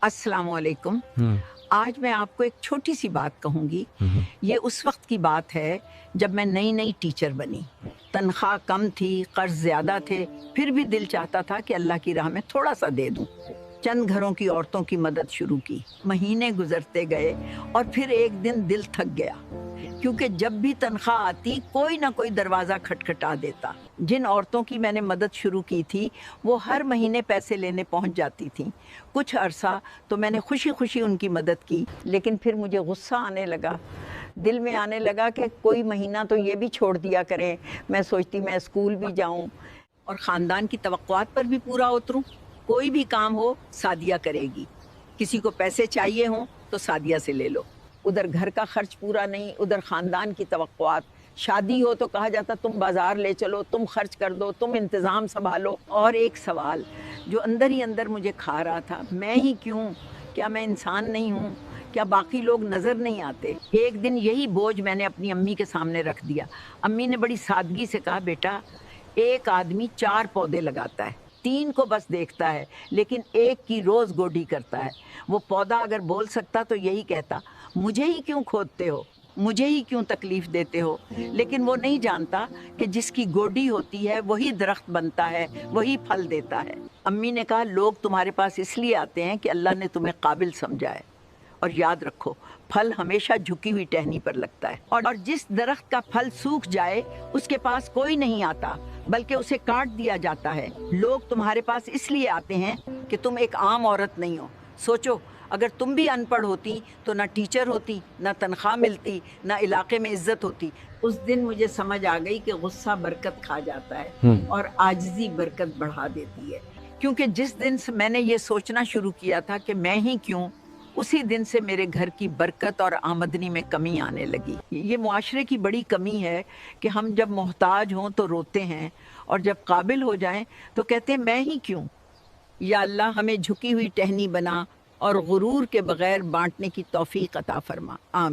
अस्सलाम वालेकुम। आज मैं आपको एक छोटी सी बात कहूँगी। ये उस वक्त की बात है जब मैं नई नई टीचर बनी। तनख्वाह कम थी, कर्ज ज़्यादा थे, फिर भी दिल चाहता था कि अल्लाह की राह में थोड़ा सा दे दूँ। चंद घरों की औरतों की मदद शुरू की। महीने गुजरते गए और फिर एक दिन दिल थक गया, क्योंकि जब भी तनख्वाह आती कोई ना कोई दरवाज़ा खटखटा देता। जिन औरतों की मैंने मदद शुरू की थी वो हर महीने पैसे लेने पहुंच जाती थीं। कुछ अरसा तो मैंने खुशी खुशी उनकी मदद की, लेकिन फिर मुझे गुस्सा आने लगा। दिल में आने लगा कि कोई महीना तो ये भी छोड़ दिया करें। मैं सोचती मैं स्कूल भी जाऊं और ख़ानदान की तवक्कुआत पर भी पूरा उतरूं। कोई भी काम हो सादिया करेगी, किसी को पैसे चाहिए हों तो सादिया से ले लो। उधर घर का खर्च पूरा नहीं, उधर ख़ानदान की तवक्कुआत। शादी हो तो कहा जाता तुम बाजार ले चलो, तुम खर्च कर दो, तुम इंतज़ाम संभालो। और एक सवाल जो अंदर ही अंदर मुझे खा रहा था, मैं ही क्यों? क्या मैं इंसान नहीं हूँ? क्या बाकी लोग नज़र नहीं आते? एक दिन यही बोझ मैंने अपनी अम्मी के सामने रख दिया। अम्मी ने बड़ी सादगी से कहा, बेटा, एक आदमी 4 पौधे लगाता है, 3 को बस देखता है, लेकिन एक की रोज़ गोडी करता है। वो पौधा अगर बोल सकता तो यही कहता, मुझे ही क्यों खोदते हो, मुझे ही क्यों तकलीफ देते हो। लेकिन वो नहीं जानता कि जिसकी गोडी होती है वही दरख्त बनता है, वही फल देता है। अम्मी ने कहा, लोग तुम्हारे पास इसलिए आते हैं कि अल्लाह ने तुम्हें काबिल समझा है। और याद रखो, फल हमेशा झुकी हुई टहनी पर लगता है। और जिस दरख्त का फल सूख जाए उसके पास कोई नहीं आता, बल्कि उसे काट दिया जाता है। लोग तुम्हारे पास इसलिए आते हैं कि तुम एक आम औरत नहीं हो। सोचो, अगर तुम भी अनपढ़ होती तो ना टीचर होती, ना तनख्वाह मिलती, ना इलाके में इज्जत होती। उस दिन मुझे समझ आ गई कि गुस्सा बरकत खा जाता है और आजिज़ी बरकत बढ़ा देती है। क्योंकि जिस दिन से मैंने ये सोचना शुरू किया था कि मैं ही क्यों, उसी दिन से मेरे घर की बरकत और आमदनी में कमी आने लगी। ये मुआशरे की बड़ी कमी है कि हम जब मोहताज हों तो रोते हैं, और जब काबिल हो जाएं तो कहते हैं मैं ही क्यों। या अल्लाह हमें झुकी हुई टहनी बना और गुरूर के बगैर बांटने की तौफीक अता फरमा। आमीन।